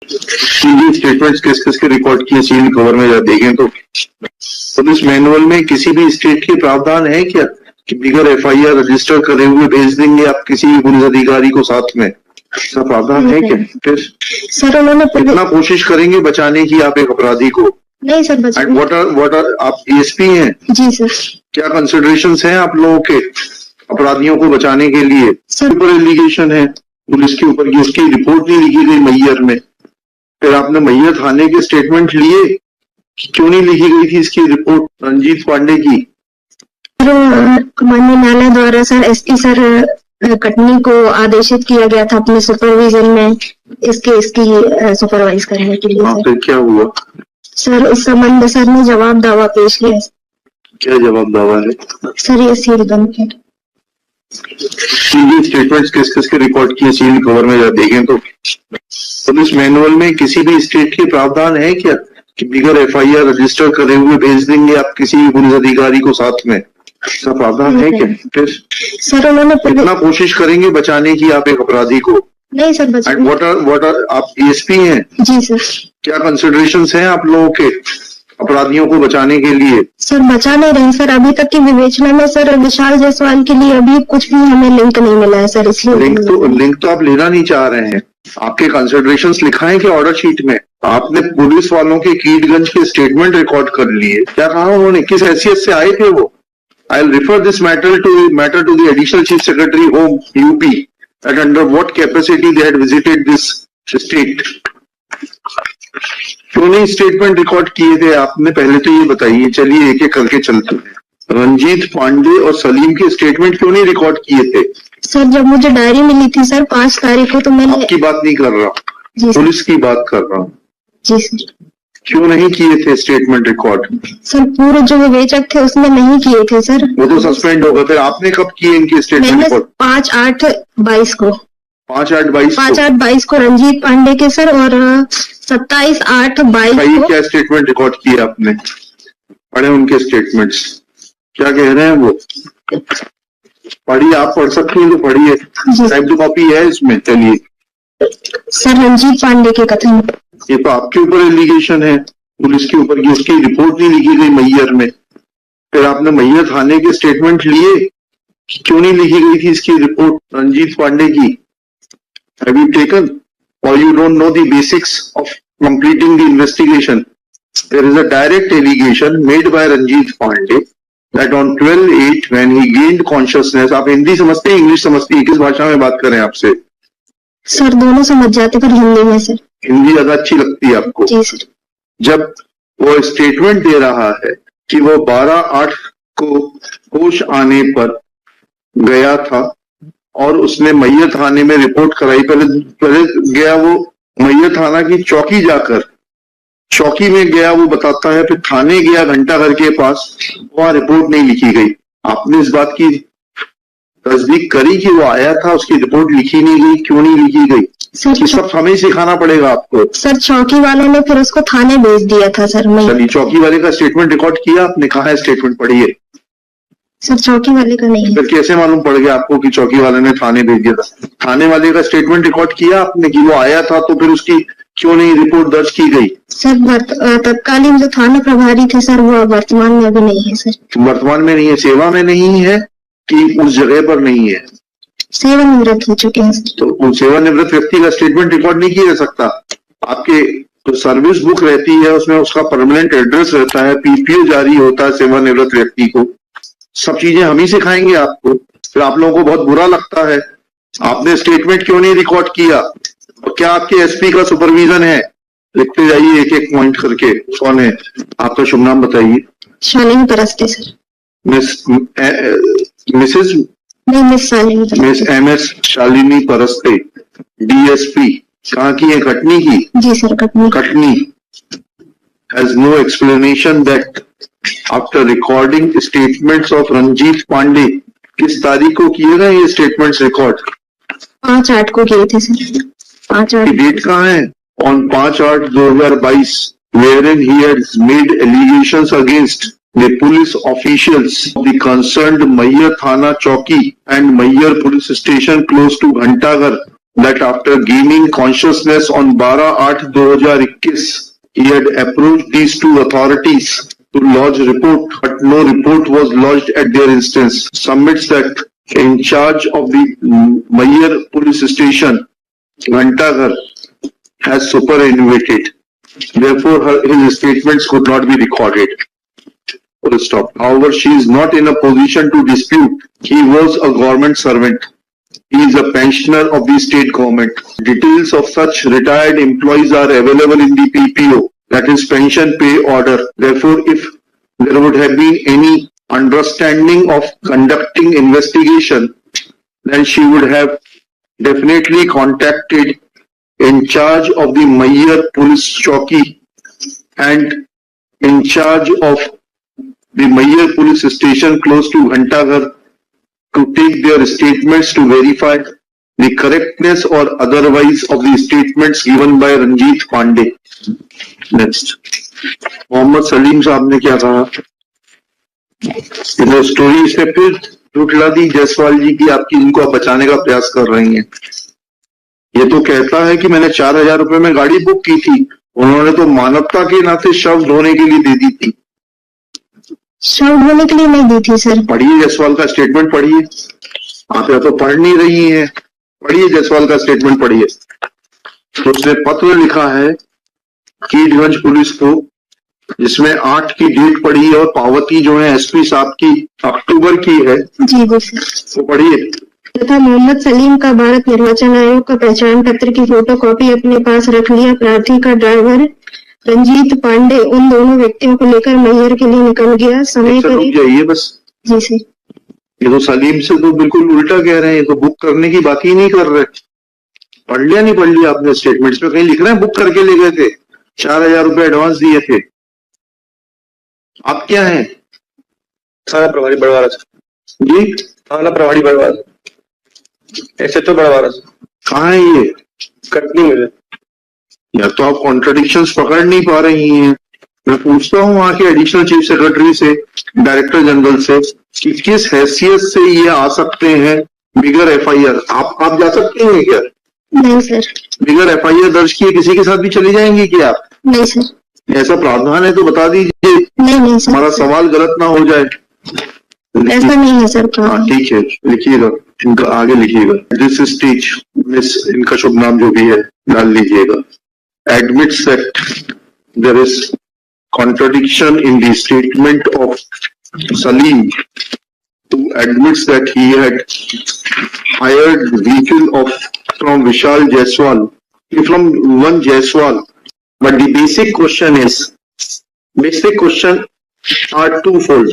Statements किस किस के रिकॉर्ड किए सील कवर में जब देखें तो पुलिस मैनुअल में किसी भी स्टेट के प्रावधान है क्या कि बिगर एफआईआर रजिस्टर करे हुए भेज देंगे आप किसी भी पुलिस अधिकारी को साथ में? ऐसा प्रावधान है क्या? फिर सर उन्होंने कितना कोशिश करेंगे बचाने की आप एक अपराधी को? नहीं सर बचाने। व्हाट आर आप डीएसपी हैं? जी सर। क्या कंसिडरेशंस हैं आप लोगों के अपराधियों को बचाने के लिए? सर ऊपर एलिगेशन है पुलिस के ऊपर की उसकी रिपोर्ट नहीं लिखी गई मैयर में, फिर आपने मैयर थाने के स्टेटमेंट लिए, क्यों नहीं लिखी गई थी इसकी रिपोर्ट रंजीत पांडे की? माननीय न्यायालय द्वारा सर एसपी सर कटनी को आदेशित किया गया था अपने सुपरविजन में इसकी सुपरवाइज करने के लिए। फिर क्या हुआ सर? उस संबंध में सर ने जवाब दावा पेश किया। क्या जवाब दावा है सर? ये सील बंद है। स्टेटमेंट्स किस किस के रिकॉर्ड किए सील कवर में जब देखें तो पुलिस मैनुअल में किसी भी स्टेट के प्रावधान है क्या कि बिगर एफआईआर रजिस्टर करे हुए भेज देंगे आप किसी भी पुलिस अधिकारी को साथ में? ऐसा प्रावधान है क्या? फिर सर उन्होंने कितना कोशिश करेंगे बचाने की आप एक अपराधी को? नहीं सर बचाने। व्हाट आर आप डीएसपी हैं? जी सर। क्या कंसिडरेशंस हैं आप लोगों के अपराधियों को बचाने के लिए? सर बचा नहीं रहे सर, अभी तक की विवेचना में सर विशाल जायसवाल के लिए अभी कुछ भी हमें लिंक नहीं मिला है सर, इसलिए लिंक तो आप लेना नहीं चाह रहे हैं। आपके कंसिडरेशंस लिखा है कि ऑर्डर शीट में आपने पुलिस वालों के कीटगंज के स्टेटमेंट रिकॉर्ड कर लिए, क्या कहा उन्होंने, किस हैसियत से आए थे वो? I will refer this matter to the additional chief secretary home UP at under what capacity they had visited this state. क्यों नहीं स्टेटमेंट रिकॉर्ड किए थे आपने, पहले तो ये बताइए। चलिए एक एक करके चलते हैं। रंजीत पांडे और सलीम के स्टेटमेंट क्यों नहीं रिकॉर्ड किए थे? सर जब मुझे डायरी मिली थी सर 5 तारीख को, तो मैंने आपकी बात नहीं कर रहा, पुलिस की बात कर रहा हूँ। जी सर। क्यों नहीं किए थे स्टेटमेंट रिकॉर्ड? सर पूरे जो विवेचक थे उसने नहीं किए थे सर। वो तो सस्पेंड हो गए। फिर आपने कब किए इनके स्टेटमेंट रिकॉर्ड? 5/8/22 को। 5/8/22 को रंजीत पांडे के सर, और 27/8/22 को। क्या स्टेटमेंट रिकॉर्ड किए आपने? पढ़े उनके स्टेटमेंट्स, क्या कह रहे हैं वो? पढ़िए, आप पढ़ सकती हैं तो पढ़िए, टाइप कॉपी है इसमें। चलिए सर रंजीत पांडे के कथन, ये तो आपके ऊपर एलिगेशन है पुलिस के ऊपर की उसकी रिपोर्ट नहीं लिखी गई मैयर में, फिर आपने मैयर थाने के स्टेटमेंट लिए, क्यों नहीं लिखी गई थी इसकी रिपोर्ट रंजीत पांडे की? Have you taken, or you don't know the basics of completing the investigation? There is a direct allegation made by Ranjit Pandey that on 12/8 when he gained consciousness, आप हिंदी समझते हैं इंग्लिश समझती है, किस भाषा में बात करें आपसे? सर दोनों समझ जाते, पर हिंदी में सर। हिंदी ज्यादा अच्छी लगती है आपको? जी सर। जब वो स्टेटमेंट दे रहा है कि वो 12/8 को होश आने पर गया था और उसने मैयर थाने में रिपोर्ट कराई, पहले गया वो मैयर थाना की चौकी, जाकर चौकी में गया वो बताता है, फिर थाने गया घंटाघर के पास, वहां रिपोर्ट नहीं लिखी गई। आपने इस बात की तस्दीक करी कि वो आया था, उसकी रिपोर्ट लिखी नहीं गई, क्यों नहीं लिखी गई? सर सब हमें सिखाना पड़ेगा आपको। सर चौकी वालों ने फिर उसको थाने भेज दिया था सर। चलिए चौकी वाले का स्टेटमेंट रिकॉर्ड किया आपने? कहा है स्टेटमेंट? पढ़िए। सर चौकी वाले का नहीं है। फिर कैसे मालूम पड़ गया आपको कि चौकी वाले ने थाने भेज दिया था? थाने वाले का स्टेटमेंट रिकॉर्ड किया आपने कि वो आया था, तो फिर उसकी क्यों नहीं रिपोर्ट दर्ज की गई? सर तत्कालीन जो थाना प्रभारी थे सर, वो वर्तमान में अभी नहीं है सर। वर्तमान में नहीं है, सेवा में नहीं है कि उस जगह पर नहीं है? सेवानिवृत्त हो चुके हैं सर। तो सेवानिवृत्त व्यक्ति का स्टेटमेंट रिकॉर्ड नहीं किया जा सकता? आपके जो सर्विस बुक रहती है उसमें उसका परमानेंट एड्रेस रहता है, पीपीओ जारी होता है सेवानिवृत्त व्यक्ति को, सब चीजें हम ही सिखाएंगे आपको। फिर आप लोगों को बहुत बुरा लगता है। आपने स्टेटमेंट क्यों नहीं रिकॉर्ड किया? और क्या आपके एसपी का सुपरविजन है? लिखते जाइए एक एक पॉइंट करके। कौन है आपका? शुभ नाम बताइए। शालिनी परस्ते सर। मिसेज नहीं, Miss Shalini. Miss MS Shalini Paraste, DSP। कहाँ की है? कटनी की? जी sir Katni. Katni has no explanation that after recording statements of Ranjit Pandey, किस तारीख को किए गए ये स्टेटमेंट्स रिकॉर्ड? 5/8 को किए थे सर। 5/8 डेट कहाँ है? On 5/8/2022, wherein he has made allegations against the police officials of the concerned Mayyar Thana Chowki and Mayyar Police Station close to Ghantaghar that after gaining consciousness on 12/8/2021, he had approached these two authorities to lodge report, but no report was lodged at their instance. Submits that in charge of the Mayyar police station, Ghantaghar, has superannuated. Therefore, his statements could not be recorded. Full stop. However, she is not in a position to dispute. He was a government servant. He is a pensioner of the state government. Details of such retired employees are available in the PPO, that is pension pay order. Therefore, if there would have been any understanding of conducting investigation, then she would have definitely contacted in charge of the Mayyar police chowki and in charge of the Mayyar police station close to Ghantaghar to take their statements to verify the correctness or otherwise of the statements given by Ranjit Pandey. Next. Mohammad Salim साहब ने क्या कहा? इन्होंने story से फिर झुठला दी जायसवाल जी की, आपकी इनको आप बचाने का प्रयास कर रही हैं। ये तो कहता है कि मैंने 4,000 रुपए में गाड़ी बुक की थी, उन्होंने तो मानवता के नाते शव ढोने के लिए दे दी थी। शव ढोने के लिए नहीं दी थी सर। पढ़िए जायसवाल का स्टेटमेंट पढ़िए, आप या तो पढ़ नहीं रही हैं, पढ़िए जायसवाल का स्टेटमेंट पढ़िए। तो उसने पत्र लिखा है कीटगंज पुलिस को, जिसमें 8 की डेट पड़ी है और पावती जो है एसपी साहब की अक्टूबर की है। जी जी सर। तो पढ़िए। तथा मोहम्मद सलीम का भारत निर्वाचन आयोग का पहचान पत्र की फोटोकॉपी अपने पास रख लिया। प्रार्थी का ड्राइवर रंजीत पांडे उन दोनों व्यक्तियों को लेकर मैहर के लिए निकल गया। समय रुक जाइए बस। जी सर। ये तो सलीम से तो बिल्कुल उल्टा कह रहे हैं, ये तो बुक करने की बात ही नहीं कर रहे। पढ़ लिया नहीं पढ़ लिया आपने स्टेटमेंट्स में? कहीं लिख रहे हैं बुक करके ले गए थे, 4,000 रुपए एडवांस दिए थे। आप क्या हैं? थाना प्रभारी बड़वारा जी, थाना प्रभारी बड़वारा, ऐसे तो बड़वारा। कहाँ है ये? कटनी में। या तो आप कॉन्ट्रडिक्शंस पकड़ नहीं पा रही हैं। मैं पूछता हूँ वहां के एडिशनल चीफ सेक्रेटरी से, डायरेक्टर जनरल से, कि किस हैसियत से ये आ सकते हैं बिगर एफआईआर। आप जा सकते हैं क्या? नहीं सर। बिगर एफआईआर दर्ज किए किसी के साथ भी चली जाएंगी क्या आप? नहीं सर। ऐसा प्रावधान है तो बता दीजिए। नहीं सर। हमारा सवाल गलत ना हो जाए। ऐसा नहीं है सर। हाँ ठीक है, लिखिएगा, इनका आगे लिखिएगा। दिस स्टेज मिस, इनका शुभ नाम जो भी है डाल लीजिएगा। Admits that there is contradiction in the statement of Salim, who admits that he had hired vehicle from Vishal Jaiswal, from one Jaiswal. But the basic question are twofold.